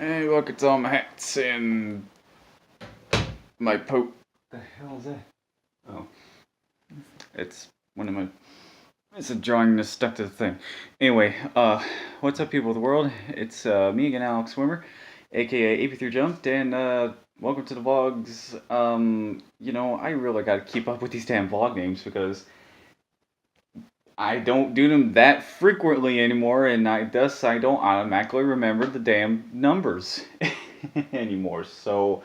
Hey, look, it's all my hats and my Pope. The hell is that? Oh, it's one of my. It's a drawing that's stuck to the thing. Anyway, what's up, people of the world? It's me again, Alex Swimmer, aka AP3 Jumped, and welcome to the vlogs. I really gotta keep up with these damn vlog names because I don't do them that frequently anymore, and I don't automatically remember the damn numbers anymore. So,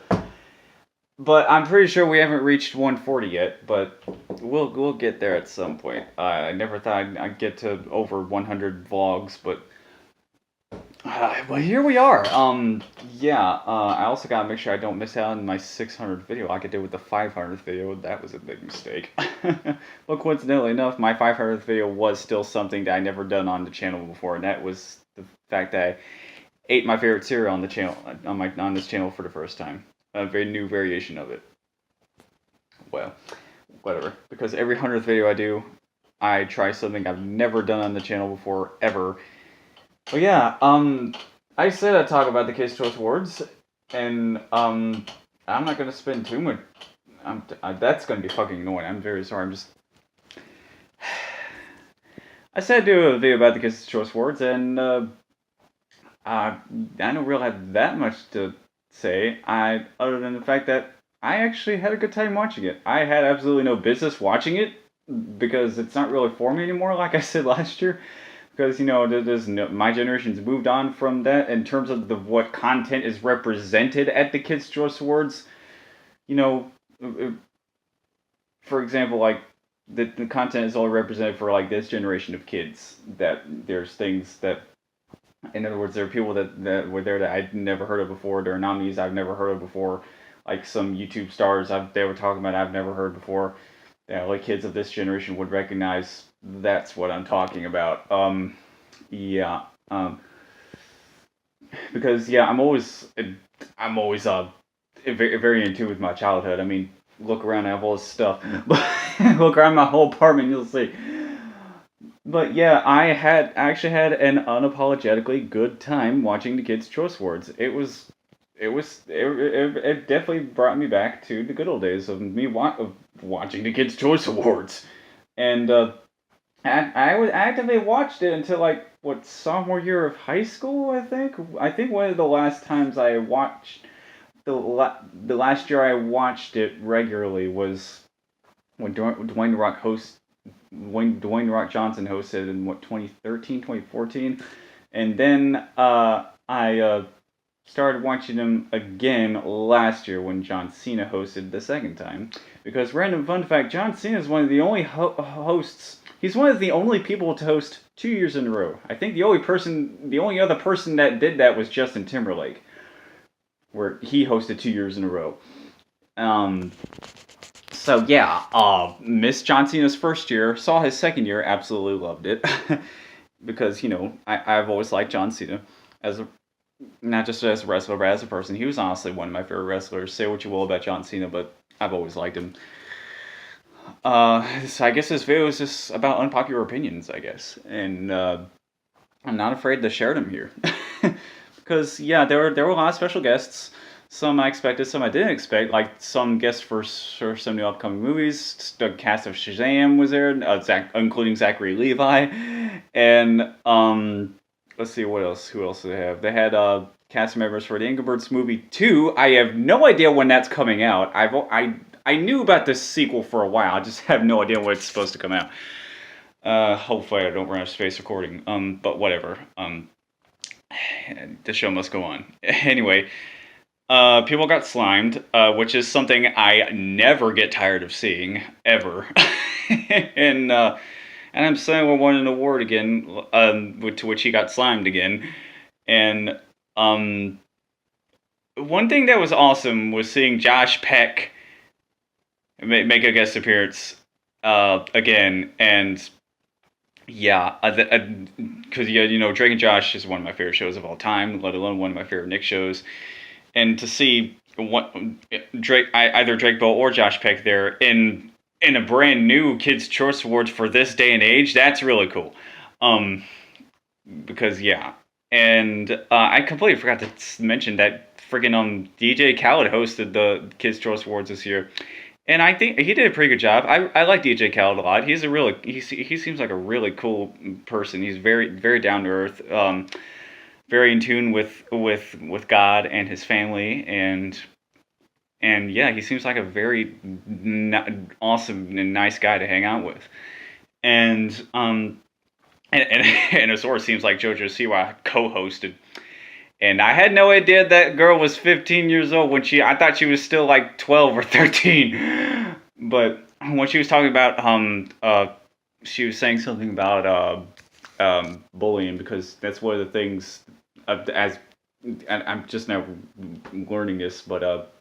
but I'm pretty sure we haven't reached 140 yet, but we'll get there at some point. I never thought I'd get to over 100 vlogs, but well, here we are. I also gotta make sure I don't miss out on my 600th video like I did with the 500th video. That was a big mistake. Well, coincidentally enough, my 500th video was still something that I never done on the channel before, and that was the fact that I ate my favorite cereal on the channel on this channel for the first time. A very new variation of it. Well, whatever. Because every 100th video I do, I try something I've never done on the channel before, ever. But yeah, I said I'd talk about the KCA Talk Awards, and I'm not gonna spend too much. That's gonna be fucking annoying. I'm very sorry. I said I'd do a video about the KCA Talk Awards, and I don't really have that much to say. Other than the fact that I actually had a good time watching it. I had absolutely no business watching it because it's not really for me anymore. Like I said last year. Because, my generation's moved on from that in terms of what content is represented at the Kids' Choice Awards. For example, like, the content is all represented for, like, this generation of kids. That there's things that, in other words, there are people that were there that I'd never heard of before. There are nominees I've never heard of before. Like, some YouTube stars they were talking about I've never heard before. Like, kids of this generation would recognize. That's what I'm talking about. Because I'm always very in tune with my childhood. I mean, look around, I have all this stuff. But look around my whole apartment, you'll see. But yeah, I actually had an unapologetically good time watching the Kids' Choice Awards. It definitely brought me back to the good old days of me watching the Kids' Choice Awards. And I actively watched it until sophomore year of high school. I think one of the last times I watched the last year I watched it regularly was when Dwayne Rock Johnson hosted in 2013, 2014, and then I started watching him again last year when John Cena hosted the second time. Because random fun fact, John Cena is one of the only hosts. He's one of the only people to host 2 years in a row. I think the only other person that did that was Justin Timberlake, where he hosted 2 years in a row. Missed John Cena's first year, saw his second year, absolutely loved it, because I've always liked John Cena not just as a wrestler, but as a person. He was honestly one of my favorite wrestlers. Say what you will about John Cena, but I've always liked him. So I guess this video is just about unpopular opinions, I guess. And I'm not afraid to share them here. Because, there were a lot of special guests. Some I expected, some I didn't expect. Like, some guests for some new upcoming movies. The cast of Shazam was there, including Zachary Levi. And, let's see, what else? Who else did they have? They had cast members for the Angry Birds movie 2. I have no idea when that's coming out. I knew about this sequel for a while. I just have no idea when it's supposed to come out. Hopefully I don't run out of space recording. But whatever. The show must go on. Anyway, people got slimed, which is something I never get tired of seeing, ever. And I'm saying we won an award again, to which he got slimed again. And one thing that was awesome was seeing Josh Peck make a guest appearance again. And because Drake and Josh is one of my favorite shows of all time, let alone one of my favorite Nick shows. And to see either Drake Bell or Josh Peck there in a brand new Kids' Choice Awards for this day and age, that's really cool. Because And I completely forgot to mention that friggin' DJ Khaled hosted the Kids Choice Awards this year. And I think he did a pretty good job. I like DJ Khaled a lot. He seems like a really cool person. He's very down to earth, very in tune with God and his family, and yeah, he seems like a very awesome and nice guy to hang out with. And and it sort of seems like JoJo Siwa co-hosted. And I had no idea that girl was 15 years old when I thought she was still like 12 or 13. But when she was talking about she was saying something about bullying, because that's one of the things as and I'm just now learning this, but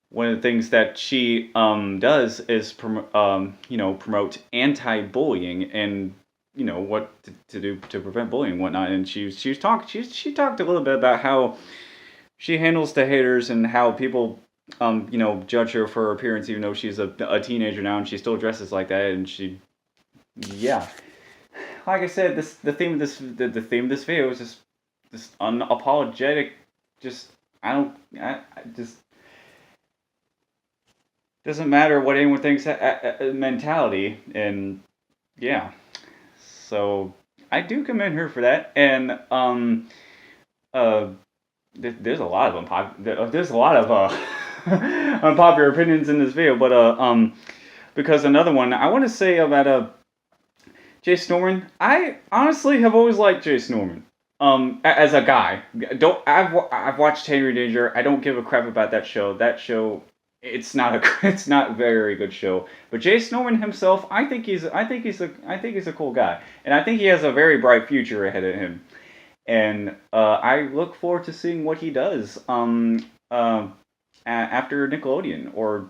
one of the things that she does is promote anti-bullying, and what to do to prevent bullying and whatnot. And she talked a little bit about how she handles the haters and how people judge her for her appearance, even though she's a teenager now and she still dresses like that. And yeah, like I said, the theme of this video is just unapologetic. Just I just doesn't matter what anyone thinks mentality. And yeah, so I do commend her for that. And there's a lot of there's a lot of unpopular opinions in this video, but because another one I want to say about Jace Norman. I honestly have always liked Jace Norman. As a guy, I've watched Henry Danger. I don't give a crap about that show. That show, it's not a very good show. But Jace Norman himself, I think he's a cool guy, and I think he has a very bright future ahead of him. And I look forward to seeing what he does after Nickelodeon, or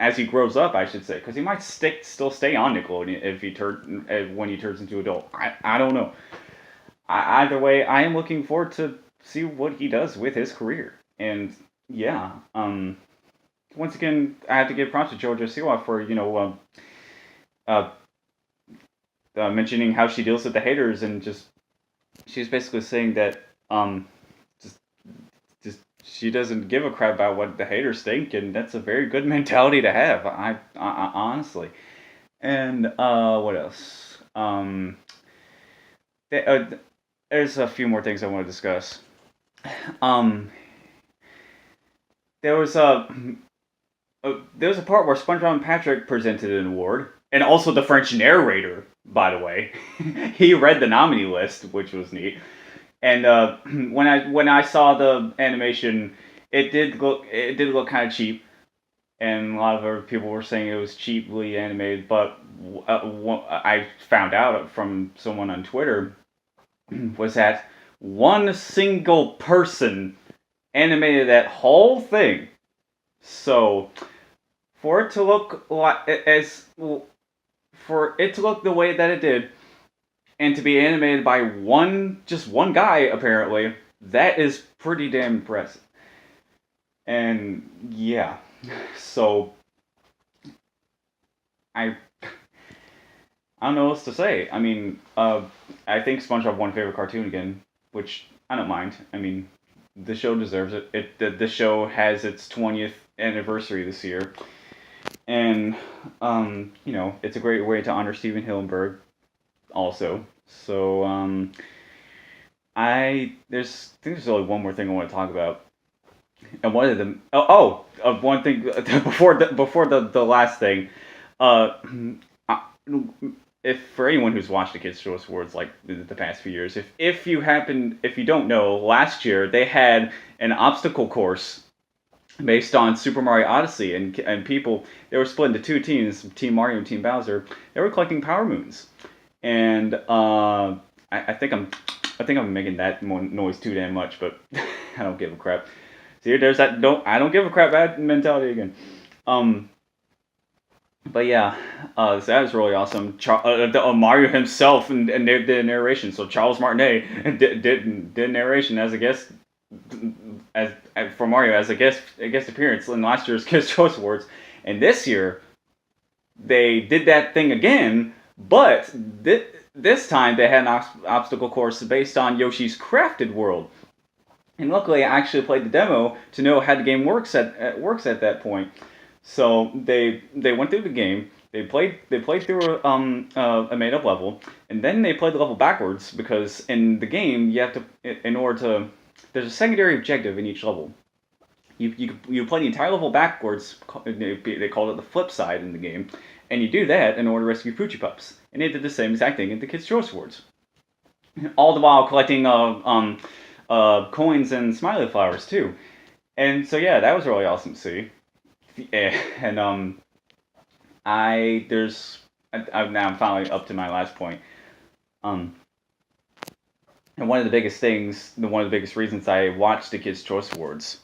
as he grows up, I should say, because he might still stay on Nickelodeon when he turns into adult. I don't know. Either way, I am looking forward to see what he does with his career. And yeah, once again, I have to give props to JoJo Siwa for mentioning how she deals with the haters, and she's basically saying that just she doesn't give a crap about what the haters think, and that's a very good mentality to have. I honestly. And what else? There's a few more things I want to discuss. There was a part where SpongeBob and Patrick presented an award, and also the French narrator, by the way. He read the nominee list, which was neat. And when I saw the animation, it did look kind of cheap, and a lot of other people were saying it was cheaply animated. But I found out from someone on Twitter was that one single person animated that whole thing. So for it to look the way that it did, and to be animated by just one guy, apparently, that is pretty damn impressive. And yeah, so I don't know what else to say. I mean, I think SpongeBob won favorite cartoon again, which I don't mind. I mean, the show deserves it. The show has its 20th anniversary this year, and it's a great way to honor Steven Hillenburg also. So I think there's only one more thing I want to talk about, and one of them. One thing before the last thing. If for anyone who's watched the Kids Choice Awards like the past few years, if you don't know, last year they had an obstacle course based on Super Mario Odyssey, and people, they were split into two teams, Team Mario and Team Bowser. They were collecting Power Moons, and I think I'm making that noise too damn much, but I don't give a crap. See, there's that I don't give a crap bad mentality again. But yeah, so that was really awesome. Mario himself and the narration. So Charles Martinet did narration as a guest, for Mario as a guest appearance in last year's Kids Choice Awards, and this year they did that thing again. But this time they had an obstacle course based on Yoshi's Crafted World. And luckily, I actually played the demo to know how the game works at that point. So they went through the game. They played through a made up level, and then they played the level backwards because in the game you have to in order to there's a secondary objective in each level. You play the entire level backwards. They called it the flip side in the game, and you do that in order to rescue Poochie Pups. And they did the same exact thing at the Kids' Choice Awards, all the while collecting coins and smiley flowers too. And so yeah, that was really awesome to see. And now I'm finally up to my last point. And one of the biggest reasons I watched the Kids' Choice Awards,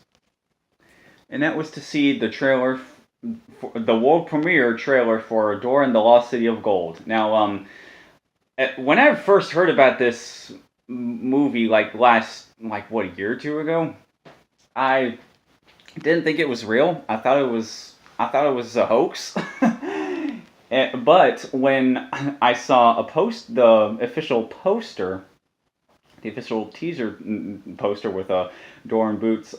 and that was to see the trailer, the world premiere trailer for Dora and the Lost City of Gold. Now, when I first heard about this movie, a year or two ago, I didn't think it was real. I thought it was a hoax. But when I saw the official poster, the official teaser poster with Dora and Boots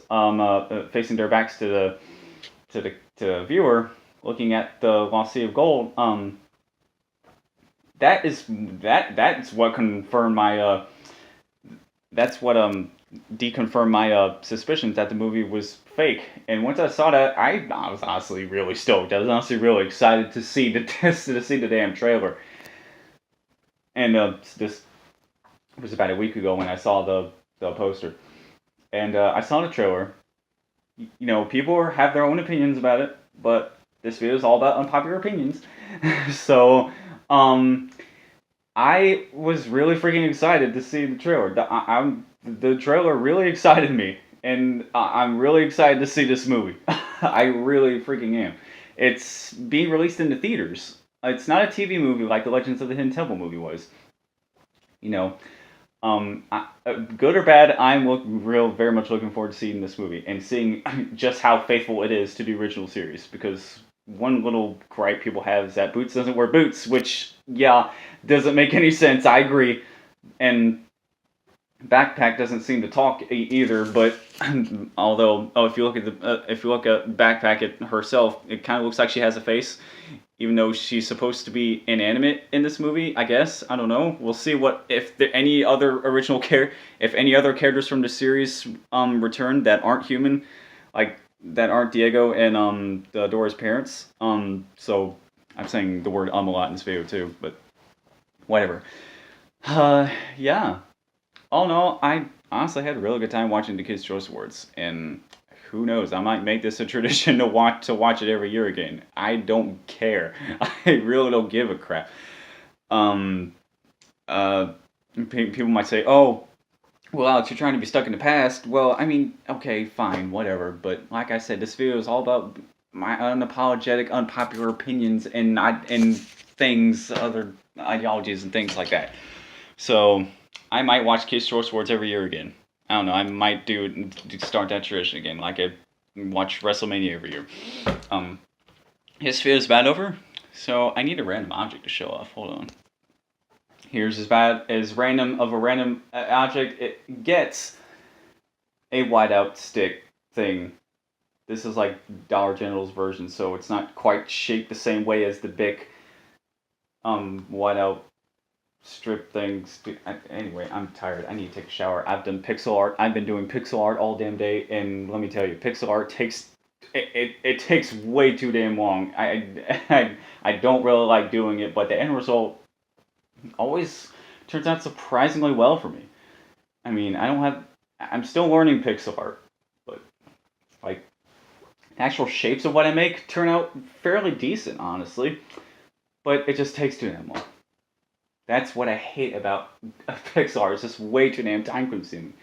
facing their backs to the viewer, looking at the Lost City of Gold, that's what confirmed my deconfirmed my suspicions that the movie was fake. And once I saw that, I was honestly really stoked. I was honestly really excited to see the damn trailer. And this was about a week ago when I saw the poster, and I saw the trailer. People have their own opinions about it, but this video is all about unpopular opinions. So, I was really freaking excited to see the trailer. The trailer really excited me, and I'm really excited to see this movie. I really freaking am. It's being released into theaters. It's not a TV movie like the Legends of the Hidden Temple movie was. Good or bad, I'm very much looking forward to seeing this movie and seeing just how faithful it is to the original series. Because one little gripe people have is that Boots doesn't wear boots, which doesn't make any sense. I agree, and Backpack doesn't seem to talk either. But although, if you look at Backpack at herself, it kind of looks like she has a face. Even though she's supposed to be inanimate in this movie, I guess. I don't know. We'll see if any other characters from the series return that aren't human, that aren't Diego and Dora's parents. So I'm saying the word a lot in this video too, but whatever. Yeah. All in all, I honestly had a really good time watching the Kids' Choice Awards, and who knows? I might make this a tradition to watch it every year again. I don't care. I really don't give a crap. People might say, "Oh, well, Alex, you're trying to be stuck in the past." Well, I mean, okay, fine, whatever. But like I said, this video is all about my unapologetic, unpopular opinions and things, other ideologies and things like that. So I might watch Kids' Choice Awards every year again. I don't know, I might start that tradition again, like I watch WrestleMania every year. His video is about over, so I need a random object to show off. Hold on. Here's as random object it gets. A whiteout stick thing. This is like Dollar General's version, so it's not quite shaped the same way as the big whiteout strip things. Anyway, I'm tired. I need to take a shower. I've done pixel art. I've been doing pixel art all damn day, and let me tell you, pixel art takes way too damn long. I don't really like doing it, but the end result always turns out surprisingly well for me. I mean, I'm still learning pixel art, but the actual shapes of what I make turn out fairly decent, honestly. But it just takes too damn long. That's what I hate about pixel art. It's just way too damn time consuming.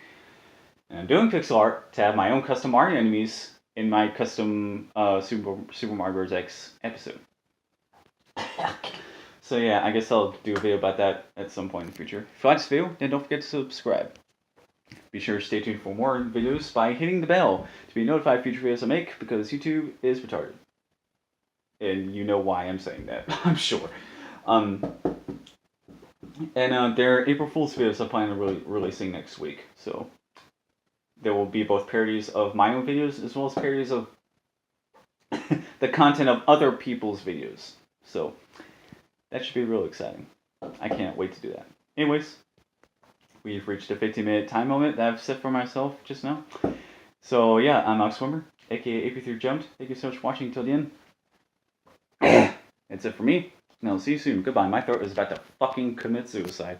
And I'm doing pixel art to have my own custom Mario enemies in my custom Super Mario Bros. X episode. So yeah, I guess I'll do a video about that at some point in the future. If you like this video, then don't forget to subscribe. Be sure to stay tuned for more videos by hitting the bell to be notified of future videos I make, because YouTube is retarded. And you know why I'm saying that, I'm sure. And their April Fool's videos I plan on releasing next week. So there will be both parodies of my own videos as well as parodies of the content of other people's videos. So that should be real exciting. I can't wait to do that. Anyways, we've reached a 15-minute time limit that I've set for myself just now. So yeah, I'm Max Swimmer, aka AP3 Jumped. Thank you so much for watching until the end. That's it for me, and I'll see you soon. Goodbye. My throat is about to fucking commit suicide.